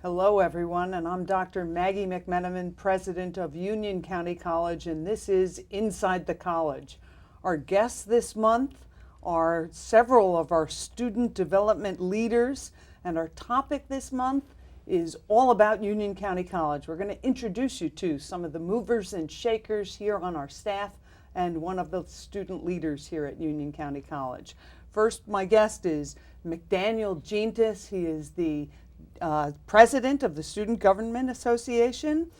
Hello, everyone, and I'm Dr. Maggie McMenamin, president of Union County College, and this is Inside the College. Our guests this month are several of our student development leaders, and our topic this month is all about Union County College. We're going to introduce you to some of the movers and shakers here on our staff and one of the student leaders here at Union County College. First, my guest is McDaniel Gentis. He is the president of the Student Government Association.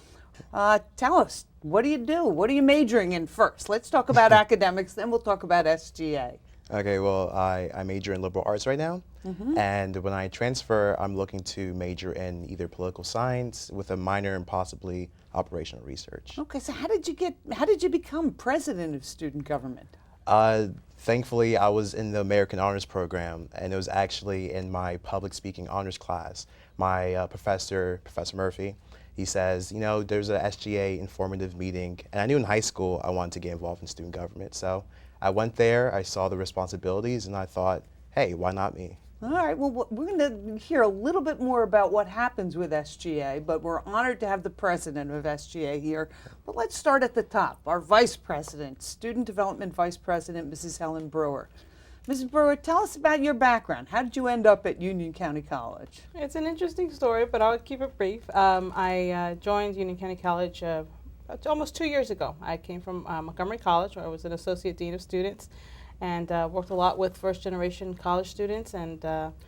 Tell us, what do you do? What are you majoring in first? Let's talk about academics, then we'll talk about SGA. Okay, well, I major in liberal arts right now, and when I transfer, I'm looking to major in either political science with a minor in possibly operational research. Okay, so how did you become president of student government? Thankfully, I was in the American Honors Program, and it was actually in my public speaking honors class. My Professor Murphy, he says, you know, there's a SGA informative meeting, and I knew in high school I wanted to get involved in student government. So I went there, I saw the responsibilities, and I thought, hey, why not me? All right, well, we're going to hear a little bit more about what happens with SGA, but we're honored to have the president of SGA here. But let's start at the top. Our vice president, student development vice president, Mrs. Helen Brewer. Mrs. Brewer, tell us about your background. How did you end up at Union County College? It's an interesting story, but I'll keep it brief. I joined Union County College almost 2 years ago. I came from Montgomery College, where I was an associate dean of students, and worked a lot with first-generation college students. And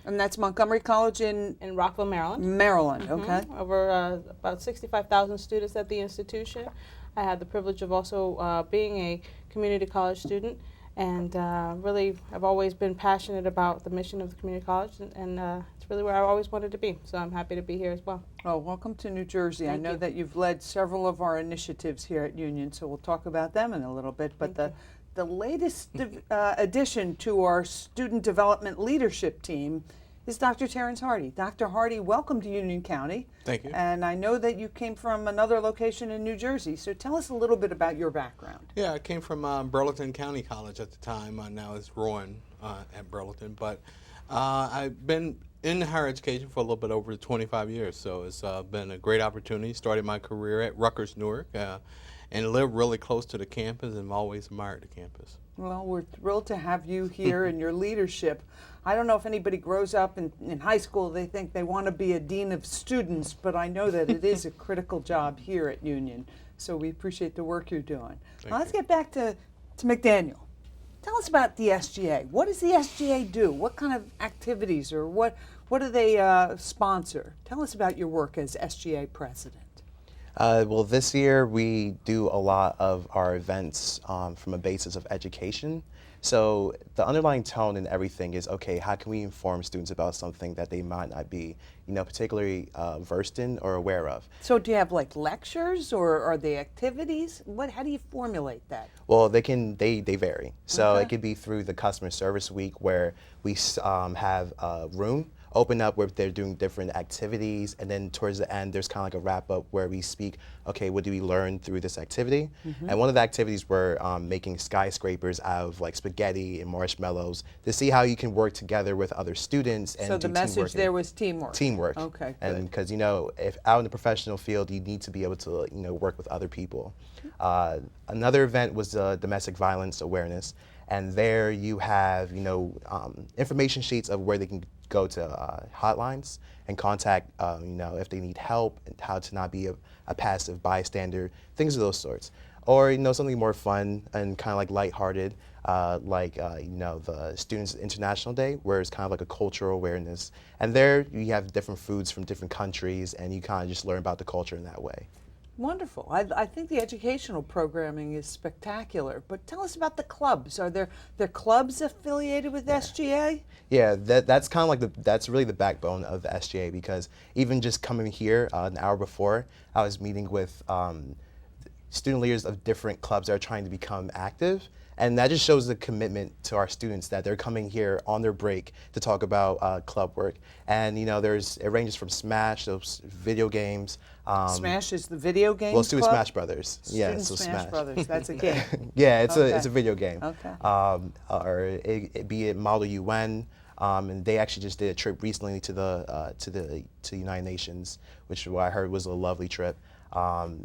that's Montgomery College in Rockville, Maryland. Maryland, okay. Over about 65,000 students at the institution. I had the privilege of also being a community college student, and really I've always been passionate about the mission of the community college, and it's really where I always wanted to be. So I'm happy to be here as well. Well, welcome to New Jersey. Thank I know you. that you've led several of our initiatives here at Union, so we'll talk about them in a little bit. But the latest addition to our student development leadership team is Dr. Terrence Hardy. Dr. Hardy, welcome to Union County. Thank you. And I know that you came from another location in New Jersey, so tell us a little bit about your background. Yeah, I came from Burlington County College at the time. Now it's Rowan at Burlington. But I've been in higher education for a little bit over 25 years, so it's been a great opportunity. Started my career at Rutgers, Newark, and lived really close to the campus, and I've always admired the campus. Well, we're thrilled to have you here and your leadership. I don't know if anybody grows up in high school, they think they want to be a dean of students, but I know that it is a critical job here at Union. So we appreciate the work you're doing. Now let's get back to McDaniel. Tell us about the SGA. What does the SGA do? What kind of activities or what do they sponsor? Tell us about your work as SGA president. Well, this year we do a lot of our events from a basis of education. So the underlying tone in everything is, okay, how can we inform students about something that they might not be, particularly versed in or aware of? So do you have like lectures or are they activities? How do you formulate that? Well, they vary. So it could be through the customer service week where we have a room open up where they're doing different activities, and then towards the end there's kind of like a wrap up where we speak, okay, what do we learn through this activity? And one of the activities were making skyscrapers out of like spaghetti and marshmallows to see how you can work together with other students and so do the message teamwork. there was teamwork. Teamwork. Okay, good. And because if out in the professional field you need to be able to work with other people. Another event was domestic violence awareness, and there you have information sheets of where they can go to hotlines and contact if they need help and how to not be a passive bystander, things of those sorts. Or something more fun and kind of like lighthearted, the Students International Day, where it's kind of like a cultural awareness. And there you have different foods from different countries, and you kind of just learn about the culture in that way. Wonderful. I think the educational programming is spectacular. But tell us about the clubs. Are there clubs affiliated with SGA? Yeah, that's kind of like that's really the backbone of the SGA, because even just coming here an hour before, I was meeting with student leaders of different clubs that are trying to become active. And that just shows the commitment to our students that they're coming here on their break to talk about club work. And it ranges from Smash, those video games. Smash is the video game Well, Student club? Smash Brothers. Yeah, Student so Smash Brothers, that's a game. Yeah, it's Okay. a video game. Okay. Or be it Model UN. And they actually just did a trip recently to the United Nations, which what I heard was a lovely trip.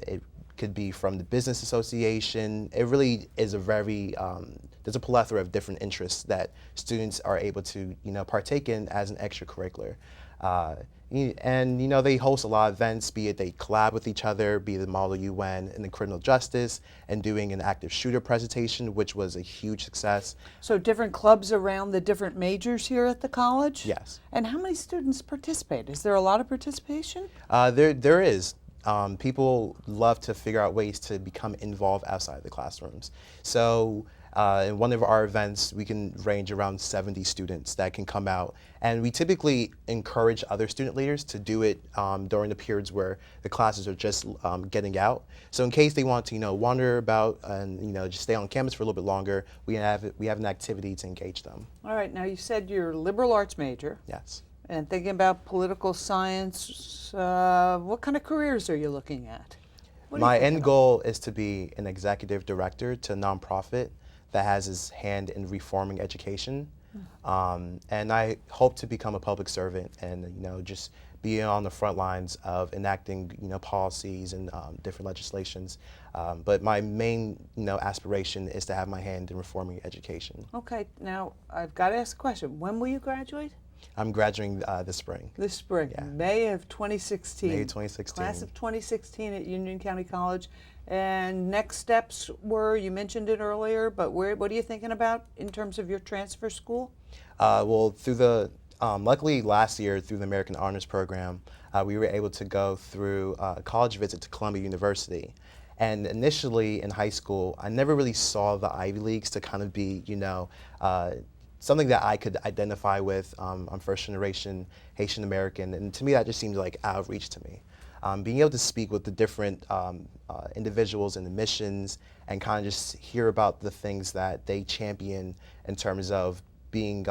It could be from the business association. It really is a very there's a plethora of different interests that students are able to partake in as an extracurricular. And they host a lot of events, be it they collab with each other, be it the Model UN and the criminal justice, and doing an active shooter presentation, which was a huge success. So different clubs around the different majors here at the college? Yes. And how many students participate? Is there a lot of participation? There is. People love to figure out ways to become involved outside the classrooms. So in one of our events, we can range around 70 students that can come out. And we typically encourage other student leaders to do it during the periods where the classes are just getting out. So in case they want to, wander about and, just stay on campus for a little bit longer, we have an activity to engage them. All right, now you said you're a liberal arts major. Yes. And thinking about political science, what kind of careers are you looking at? My end goal is to be an executive director to a nonprofit that has its hand in reforming education. And I hope to become a public servant and, just be on the front lines of enacting, policies and different legislations. But my main, aspiration is to have my hand in reforming education. Okay, now I've got to ask a question. When will you graduate? I'm graduating this spring. This spring, Yeah. May of 2016. May 2016. Class of 2016 at Union County College. And next steps were, you mentioned it earlier, but what are you thinking about in terms of your transfer school? Well, through the, luckily last year through the American Honors Program, we were able to go through a college visit to Columbia University. And initially in high school, I never really saw the Ivy Leagues to kind of be, something that I could identify with. I'm first generation Haitian American, and to me that just seemed like out of reach to me. Being able to speak with the different individuals in the missions and kind of just hear about the things that they champion in terms of being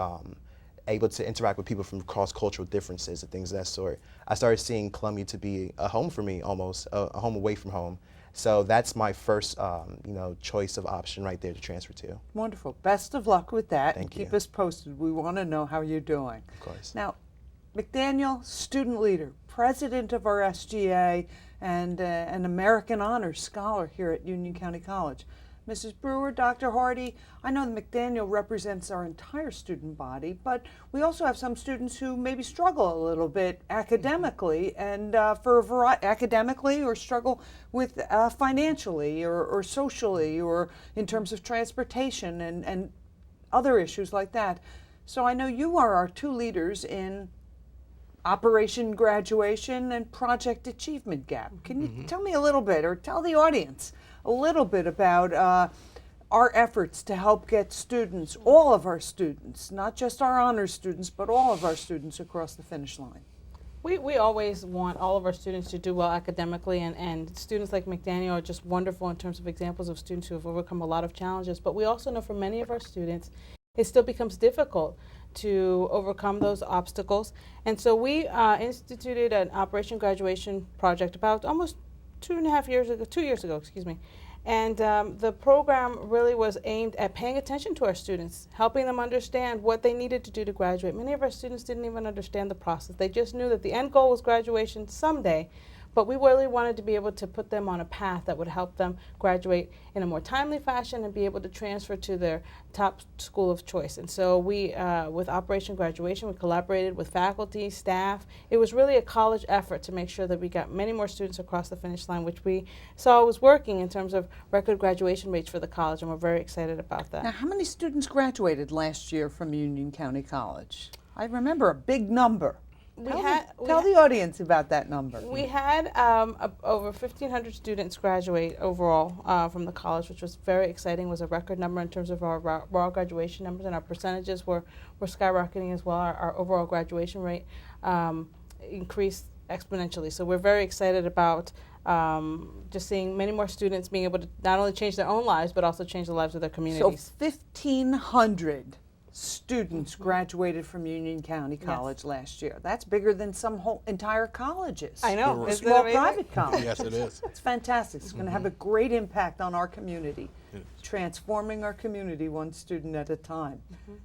able to interact with people from cross-cultural differences and things of that sort. I started seeing Columbia to be a home for me, almost a home away from home. So that's my first, choice of option right there to transfer to. Wonderful. Best of luck with that. Thank Keep you. us posted. We want to know how you're doing. Of course. Now, McDaniel, student leader, president of our SGA, and an American Honors Scholar here at Union County College. Mrs. Brewer, Dr. Hardy, I know that McDaniel represents our entire student body, but we also have some students who maybe struggle a little bit academically, and academically, or struggle with financially, or socially, or in terms of transportation and other issues like that. So I know you are our two leaders in Operation Graduation and Project Achievement Gap. Can you tell me a little bit, or tell the audience a little bit about our efforts to help get students, all of our students, not just our honors students, but all of our students across the finish line? We always want all of our students to do well academically, and students like McDaniel are just wonderful in terms of examples of students who have overcome a lot of challenges. But we also know for many of our students, it still becomes difficult to overcome those obstacles. And so we instituted an Operation Graduation project about almost 2 years ago, excuse me. And the program really was aimed at paying attention to our students, helping them understand what they needed to do to graduate. Many of our students didn't even understand the process. They just knew that the end goal was graduation someday, but we really wanted to be able to put them on a path that would help them graduate in a more timely fashion and be able to transfer to their top school of choice. And so we, with Operation Graduation, we collaborated with faculty, staff. It was really a college effort to make sure that we got many more students across the finish line, which we saw was working in terms of record graduation rates for the college, and we're very excited about that. Now, how many students graduated last year from Union County College? I remember a big number. Tell the audience about that number. We had over 1,500 students graduate overall from the college, which was very exciting. It was a record number in terms of our raw graduation numbers, and our percentages were skyrocketing as well. Our overall graduation rate increased exponentially. So we're very excited about just seeing many more students being able to not only change their own lives, but also change the lives of their communities. So 1,500 students graduated from Union County College last year. That's bigger than some entire colleges. I know. A small private college. Yes, it is. It's fantastic. It's going to have a great impact on our community, transforming our community one student at a time.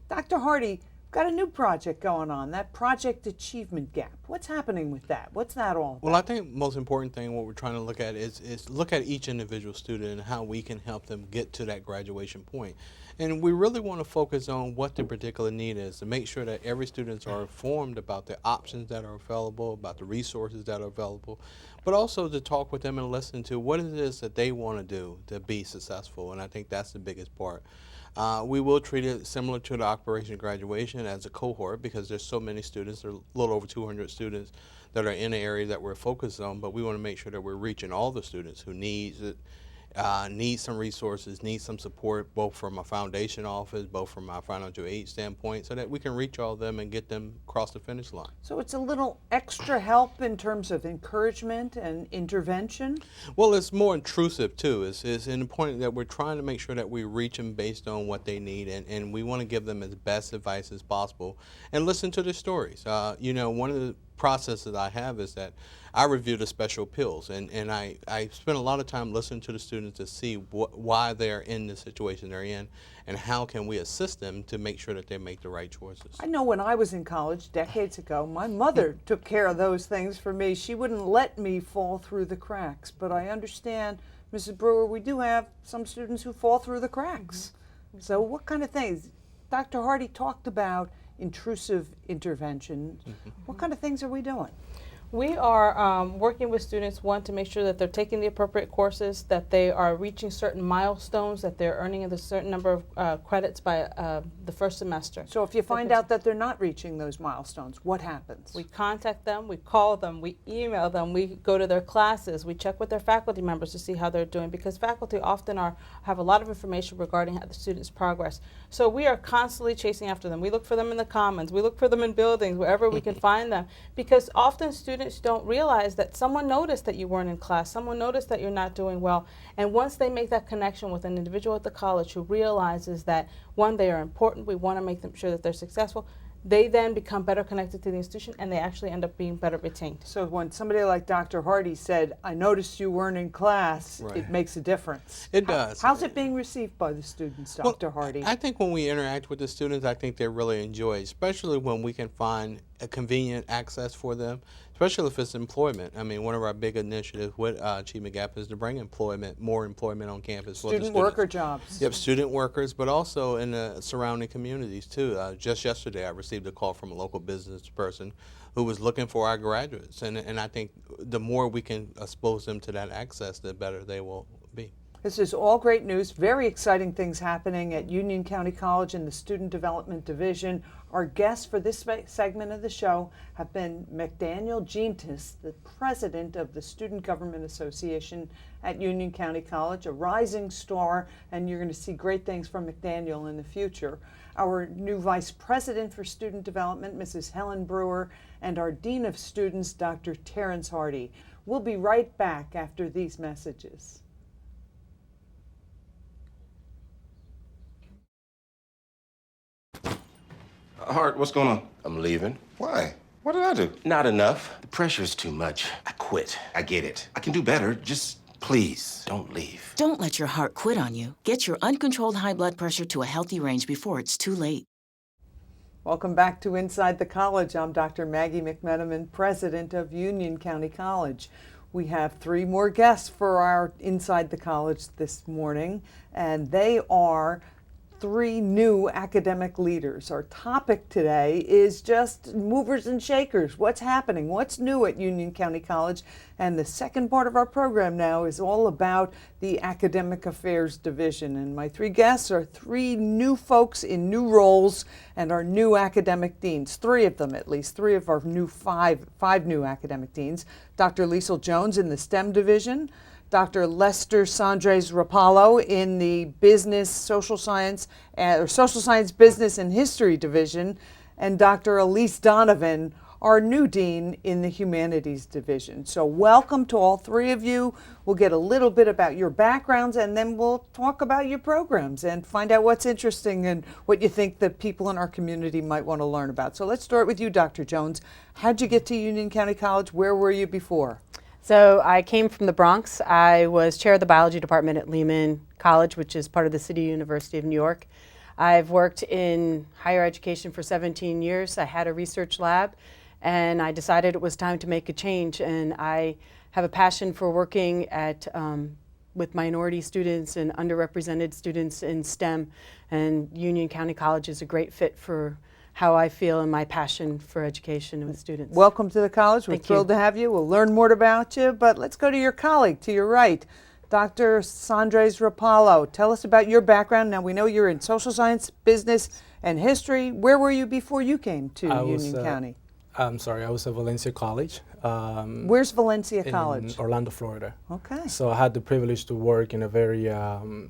Dr. Hardy, Got a new project going on, that Project Achievement Gap. What's happening with that? What's that all about? Well, I think most important thing what we're trying to look at is look at each individual student and how we can help them get to that graduation point. And we really want to focus on what the particular need is to make sure that every students are informed about the options that are available, about the resources that are available, but also to talk with them and listen to what it is that they want to do to be successful. And I think that's the biggest part. We will treat it similar to the Operation Graduation as a cohort because there's so many students, there are a little over 200 students that are in the area that we're focused on, but we want to make sure that we're reaching all the students who need some resources, need some support, both from a foundation office, both from our financial aid standpoint, so that we can reach all of them and get them across the finish line. So it's a little extra help in terms of encouragement and intervention? Well, it's more intrusive too. It's important that we're trying to make sure that we reach them based on what they need, and we want to give them as best advice as possible and listen to their stories. You know, one of the processes I have is that I review the special appeals, and I spend a lot of time listening to the students to see why they're in the situation they're in and how can we assist them to make sure that they make the right choices. I know when I was in college decades ago, my mother took care of those things for me. She wouldn't let me fall through the cracks, but I understand, Mrs. Brewer, we do have some students who fall through the cracks. Mm-hmm. So what kind of things? Dr. Hardy talked about intrusive intervention. Mm-hmm. What kind of things are we doing? We are working with students, one, to make sure that they're taking the appropriate courses, that they are reaching certain milestones, that they're earning a certain number of credits by the first semester. So if you find out that they're not reaching those milestones, what happens? We contact them, we call them, we email them, we go to their classes, we check with their faculty members to see how they're doing, because faculty often have a lot of information regarding the students' progress. So we are constantly chasing after them. We look for them in the commons, we look for them in buildings, wherever we can find them, because often students don't realize that someone noticed that you weren't in class, someone noticed that you're not doing well, and once they make that connection with an individual at the college who realizes that, one, they are important, we want to make them sure that they're successful, they then become better connected to the institution and they actually end up being better retained. So when somebody like Dr. Hardy said, I noticed you weren't in class, Right. It makes a difference. It does. How's it being received by the students, Dr. Hardy? I think when we interact with the students, I think they really enjoy it, especially when we can find a convenient access for them, especially if it's employment. I mean, one of our big initiatives with Achievement Gap is to bring more employment on campus for the Student students. worker jobs. Yep, student workers, but also in the surrounding communities too. Just yesterday, I received a call from a local business person who was looking for our graduates, and I think the more we can expose them to that access, the better they will be. This is all great news. Very exciting things happening at Union County College in the Student Development Division. Our guests for this segment of the show have been McDaniel Gentis, the president of the Student Government Association at Union County College, a rising star, and you're going to see great things from McDaniel in the future. Our new vice president for student development, Mrs. Helen Brewer, and our dean of students, Dr. Terrence Hardy. We'll be right back after these messages. Hart, what's going on? I'm leaving. Why? What did I do? Not enough. The pressure's too much. I quit. I get it. I can do better. Just Please, don't leave. Don't let your heart quit on you. Get your uncontrolled high blood pressure to a healthy range before it's too late. Welcome back to Inside the College. I'm Dr. Maggie McMenamin, president of Union County College. We have 3 more guests for our Inside the College this morning, and they are 3 new academic leaders. Our topic today is just movers and shakers. What's happening? What's new at Union County College? And the second part of our program now is all about the Academic Affairs Division. And my 3 guests are 3 new folks in new roles and our new academic deans. 3 of them at least, 3 of our new 5 new academic deans. Dr. Liesl Jones in the STEM Division, Dr. Lester Sandres Rapallo in the Business, Social Science, Business and History Division, and Dr. Elise Donovan, our new dean in the Humanities Division. So welcome to all 3 of you. We'll get a little bit about your backgrounds, and then we'll talk about your programs and find out what's interesting and what you think the people in our community might want to learn about. So let's start with you, Dr. Jones. How'd you get to Union County College? Where were you before? So I came from the Bronx. I was chair of the biology department at Linden College, which is part of the City University of New York. I've worked in higher education for 17 years. I had a research lab, and I decided it was time to make a change. And I have a passion for working at with minority students and underrepresented students in STEM, and Union County College is a great fit for how I feel and my passion for education with students. Welcome to the college. We're Thank you. thrilled to have you. We'll learn more about you, but let's go to your colleague to your right, Dr. Sandres Rapallo. Tell us about your background. Now, we know you're in social science, business, and history. Where were you before you came to Union County? I'm sorry, I was at Valencia College. Where's Valencia College? In Orlando, Florida. Okay. So I had the privilege to work in a very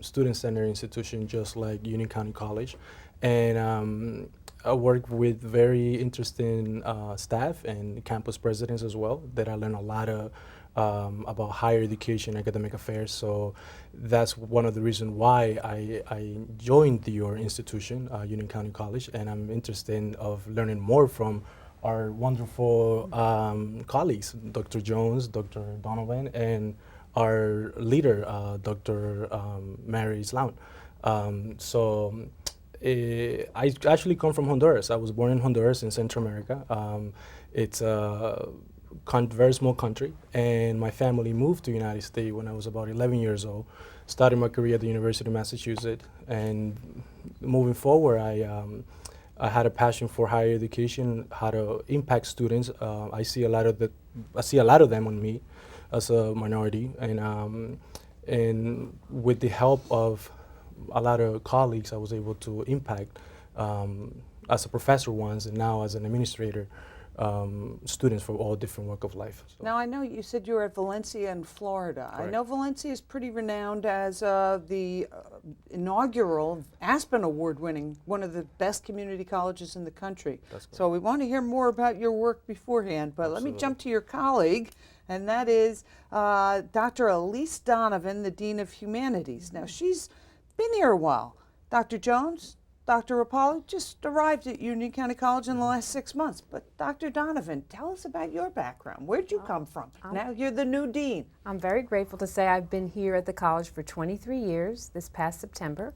student-centered institution, just like Union County College. And I worked with very interesting staff and campus presidents as well, that I learned a lot of about higher education, academic affairs. So that's one of the reasons why I joined your institution, Union County College, and I'm interested of learning more from our wonderful colleagues, Dr. Jones, Dr. Donovan, and our leader, Dr. Mary Sloan. I actually come from Honduras. I was born in Honduras in Central America. It's a very small country, and my family moved to the United States when I was about 11 years old. Started my career at the University of Massachusetts, and moving forward, I had a passion for higher education, how to impact students. I see a lot of them on me as a minority, and with the help of a lot of colleagues, I was able to impact as a professor once, and now as an administrator, students from all different walks of life. So. Now, I know you said you were at Valencia in Florida. Correct. I know Valencia is pretty renowned as the inaugural Aspen Award-winning, one of the best community colleges in the country. That's correct. So we want to hear more about your work beforehand, but let me jump to your colleague, and that is Dr. Elise Donovan, the Dean of Humanities. Now, she's been here a while. Dr. Jones, Dr. Rapallo just arrived at Union County College in the last 6 months. But Dr. Donovan, tell us about your background. Where'd you come from? Now you're the new dean. I'm very grateful to say I've been here at the college for 23 years this past September.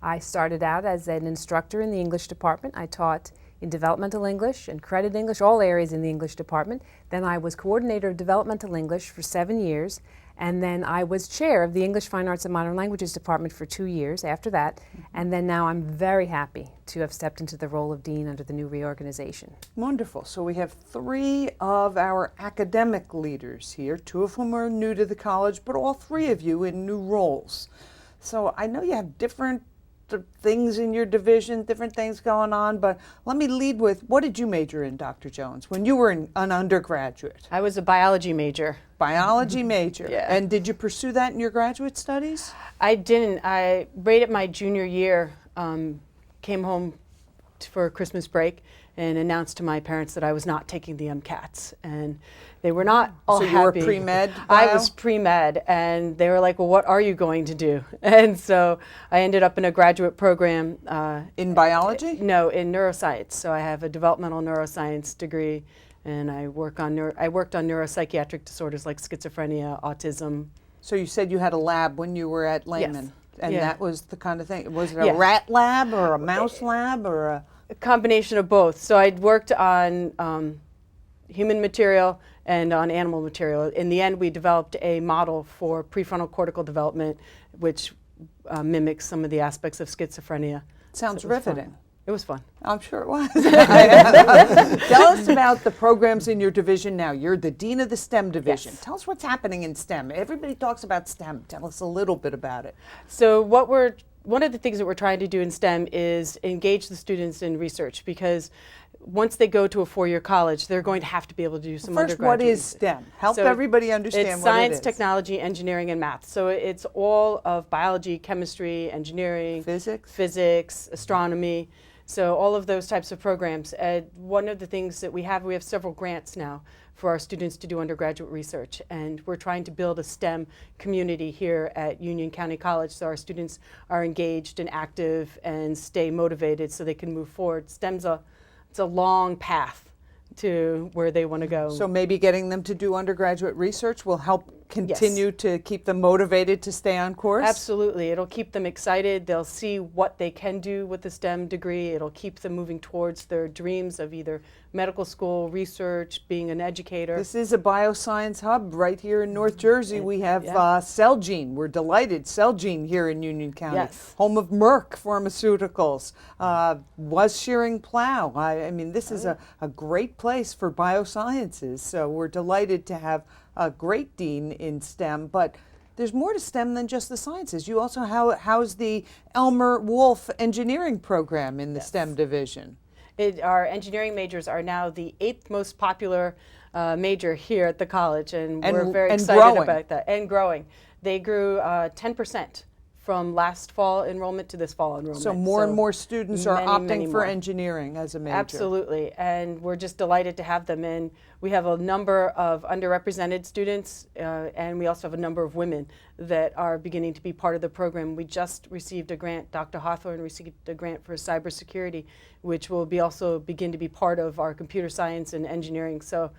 I started out as an instructor in the English department. I taught in developmental English and credit English, all areas in the English department. Then I was coordinator of developmental English for 7 years. And then I was chair of the English, Fine Arts, and Modern Languages department for 2 years after that. And then now I'm very happy to have stepped into the role of dean under the new reorganization. Wonderful. So we have 3 of our academic leaders here, 2 of whom are new to the college, but all 3 of you in new roles. So I know you have different things in your division, different things going on, but let me lead with, what did you major in, Dr. Jones, when you were an undergraduate? I was a biology major. Biology major. Yeah. And did you pursue that in your graduate studies? I didn't. I, right at my junior year, came home for Christmas break and announced to my parents that I was not taking the MCATs, and they were not all happy. So you were pre-med? I was pre-med, and they were like, well, what are you going to do? And so I ended up in a graduate program. In biology? No, in neuroscience. So I have a developmental neuroscience degree, and I worked on neuropsychiatric disorders like schizophrenia, autism. So you said you had a lab when you were at Linden, and Yeah. that was the kind of thing. Was it a Yeah. rat lab or a mouse lab or a? A combination of both. So I'd worked on human material and on animal material. In the end, we developed a model for prefrontal cortical development, which mimics some of the aspects of schizophrenia. Sounds So it was fun. riveting. It was fun. I'm sure it was. Tell us about the programs in your division now. You're the dean of the STEM division. Yes. Tell us what's happening in STEM. Everybody talks about STEM. Tell us a little bit about it. So one of the things that we're trying to do in STEM is engage the students in research, because once they go to a 4-year college, they're going to have to be able to do some First, undergraduate what is research. STEM? Help So everybody understand it's what science, it is. technology, engineering, and math. So it's all of biology, chemistry, engineering, physics, astronomy. So all of those types of programs. One of the things that we have several grants now for our students to do undergraduate research, and we're trying to build a STEM community here at Union County College so our students are engaged and active and stay motivated so they can move forward. STEM's it's a long path to where they want to go. So maybe getting them to do undergraduate research will help continue to keep them motivated to stay on course? Absolutely. It'll keep them excited. They'll see what they can do with the STEM degree. It'll keep them moving towards their dreams of either medical school, research, being an educator. This is a bioscience hub right here in North Jersey. We have Yeah. Celgene. We're delighted. Celgene here in Union County, Yes. home of Merck Pharmaceuticals, was Shearing Plow. I mean, this is a great place for biosciences. So we're delighted to have a great dean in STEM, but there's more to STEM than just the sciences. You also house the Elmer Wolf Engineering Program in the STEM division. Our engineering majors are now the 8th most popular major here at the college, and we're very excited growing. about that. And growing. They grew 10% from last fall enrollment to this fall enrollment. So more and more students are opting many for more. engineering as a major. Absolutely, and we're just delighted to have them in. We have a number of underrepresented students, and we also have a number of women that are beginning to be part of the program. We just received a grant, Dr. Hawthorne received a grant for cybersecurity, which will also begin to be part of our computer science and engineering, so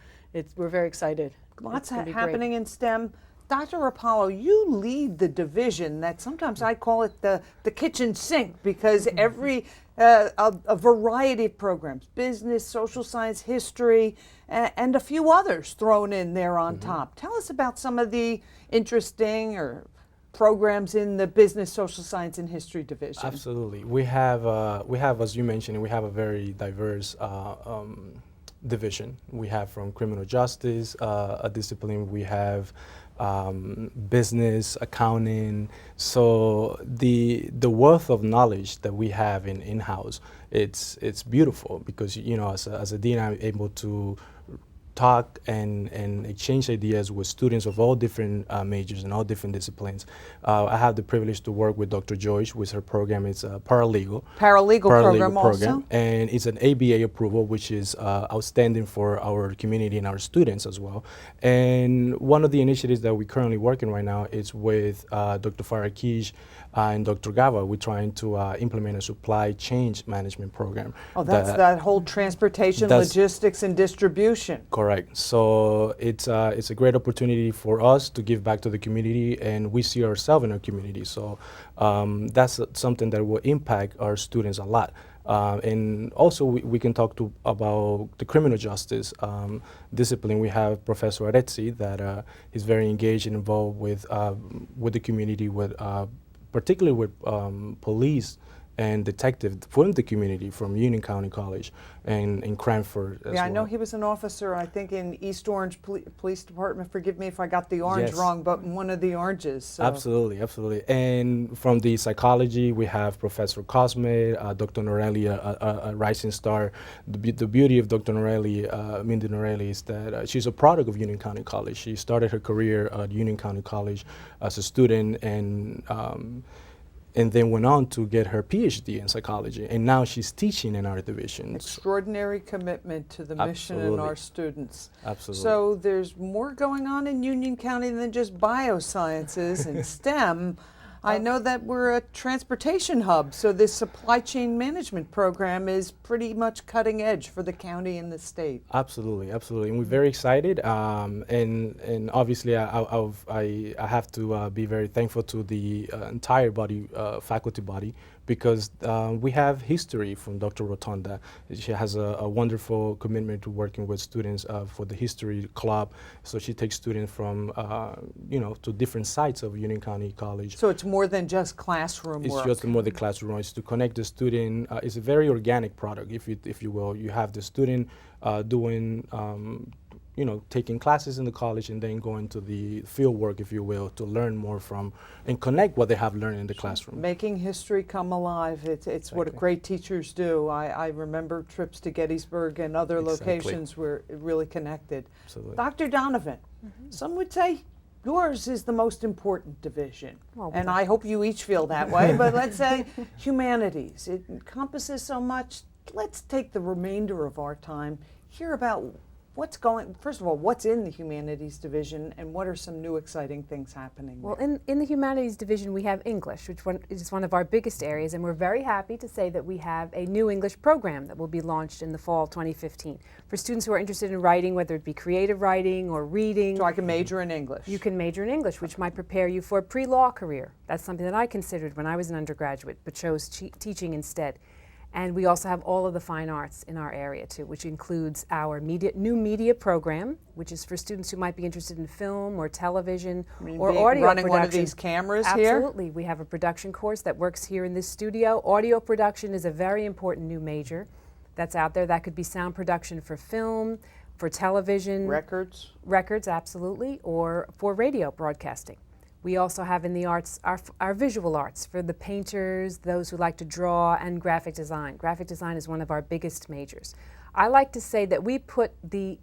we're very excited. Lots It's gonna be happening great. in STEM. Dr. Apollo, you lead the division that sometimes I call it the kitchen sink, because every a variety of programs, business, social science, history, and a few others thrown in there on top. Tell us about some of the interesting or programs in the business, social science, and history division. Absolutely. We have, as you mentioned, we have a very diverse division. We have from criminal justice, a discipline. We have business, accounting. So the wealth of knowledge that we have in-house, it's beautiful, because as a dean, I'm able to talk and exchange ideas with students of all different majors and all different disciplines. I have the privilege to work with Dr. Joyce with her program. It's a paralegal program also? And it's an ABA approval, which is outstanding for our community and our students as well. And one of the initiatives that we're currently working right now is with Dr. Farah Kish and Dr. Gava. We're trying to implement a supply chain management program. Oh, that's that whole transportation, logistics, and distribution. Correct. So it's a great opportunity for us to give back to the community, and we see ourselves in our community. So that's something that will impact our students a lot. And also we can talk about the criminal justice discipline. We have Professor Arezzi that is very engaged and involved with the community, particularly with police and detective from the community, from Union County College and in Cranford as well. I know he was an officer, I think, in East Orange Police Department. Forgive me if I got the orange wrong, but one of the oranges. So. Absolutely, absolutely. And from the psychology, we have Professor Cosme, Dr. Norelli, a rising star. The beauty of Dr. Norelli, Mindy Norelli, is that she's a product of Union County College. She started her career at Union County College as a student, and then went on to get her PhD in psychology, and now she's teaching in our division. Extraordinary commitment to the mission and our students. Absolutely. So there's more going on in Union County than just biosciences and STEM. I know that we're a transportation hub, so this supply chain management program is pretty much cutting edge for the county and the state. Absolutely, absolutely, and we're very excited. And obviously, I have to be very thankful to the entire faculty body, because we have history from Dr. Rotonda. She has a wonderful commitment to working with students for the history club. So she takes students from to different sites of Union County College. So it's more than just classroom work. It's just more than classroom. It's to connect the student. It's a very organic product, if you will. You have the student doing taking classes in the college and then going to the field work, if you will, to learn more from and connect what they have learned in the classroom. Making history come alive. It's what great teachers do. I remember trips to Gettysburg and other locations where it really connected. Absolutely. Dr. Donovan, some would say yours is the most important division. Well, and I hope you each feel that way, but let's say humanities. It encompasses so much. Let's take the remainder of our time, hear about first of all, what's in the Humanities Division and what are some new exciting things happening Well, there? in the Humanities Division, we have English, which is one of our biggest areas, and we're very happy to say that we have a new English program that will be launched in the fall 2015 for students who are interested in writing, whether it be creative writing or reading. So I can major in English. You can major in English, which might prepare you for a pre-law career. That's something that I considered when I was an undergraduate, but chose teaching instead. And we also have all of the fine arts in our area too, which includes our new media program, which is for students who might be interested in film or television or audio running production. one of these cameras here? Absolutely. We have a production course that works here in this studio. Audio production is a very important new major that's out there. That could be sound production for film, for television. Records? Records, absolutely, or for radio broadcasting. We also have in the arts our visual arts for the painters, those who like to draw, and graphic design. Graphic design is one of our biggest majors. I like to say that we put the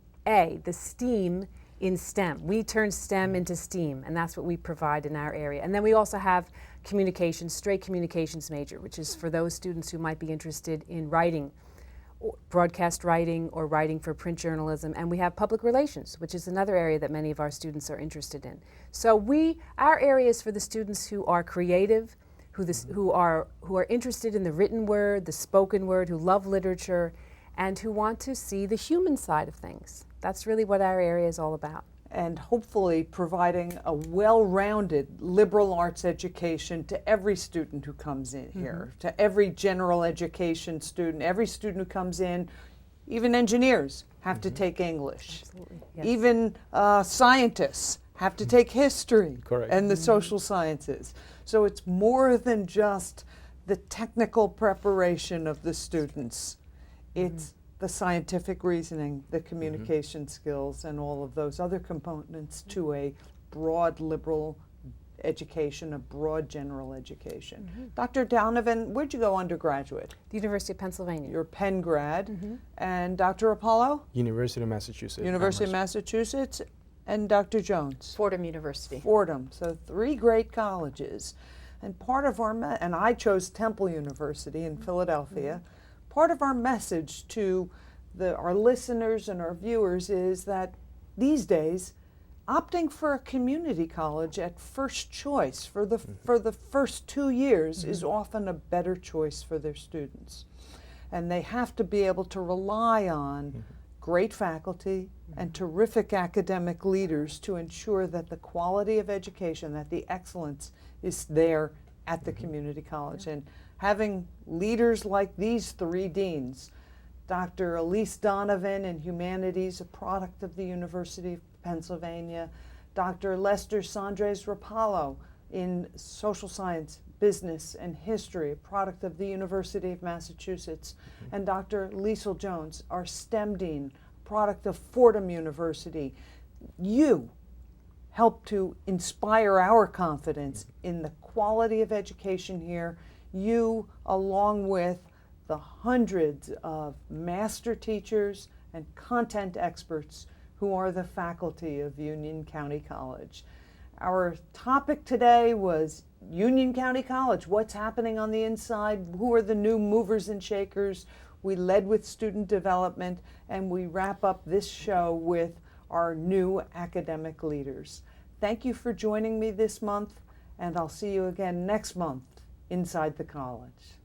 STEAM, in STEM. We turn STEM into STEAM, and that's what we provide in our area. And then we also have communications, straight communications major, which is for those students who might be interested in writing, broadcast writing or writing for print journalism, and we have public relations, which is another area that many of our students are interested in. So our area is for the students who are creative, who are interested in the written word, the spoken word, who love literature, and who want to see the human side of things. That's really what our area is all about. And hopefully providing a well-rounded liberal arts education to every student who comes in here, to every general education student, every student who comes in. Even engineers have to take English. Absolutely, yes. Even scientists have to take history Correct. and the social sciences. So it's more than just the technical preparation of the students. It's the scientific reasoning, the communication skills, and all of those other components to a broad liberal education, a broad general education. Dr. Donovan, where'd you go undergraduate? The University of Pennsylvania. You're a Penn grad. And Dr. Apollo? University of Massachusetts. University of Amherst. Massachusetts. And Dr. Jones? Fordham University. Fordham. So 3 great colleges. And part of our, and I chose Temple University in Philadelphia. Part of our message to our listeners and our viewers is that these days, opting for a community college at first choice for the first 2 years is often a better choice for their students. And they have to be able to rely on great faculty and terrific academic leaders to ensure that the quality of education, that the excellence is there at the community college. And having leaders like these 3 deans, Dr. Elise Donovan in Humanities, a product of the University of Pennsylvania, Dr. Lester Sandres Rapallo in Social Science, Business, and History, a product of the University of Massachusetts, and Dr. Liesl Jones, our STEM Dean, product of Fordham University. You help to inspire our confidence in the quality of education here. You, along with the hundreds of master teachers and content experts who are the faculty of Union County College. Our topic today was Union County College, what's happening on the inside, who are the new movers and shakers. We led with student development, and we wrap up this show with our new academic leaders. Thank you for joining me this month, and I'll see you again next month inside the college.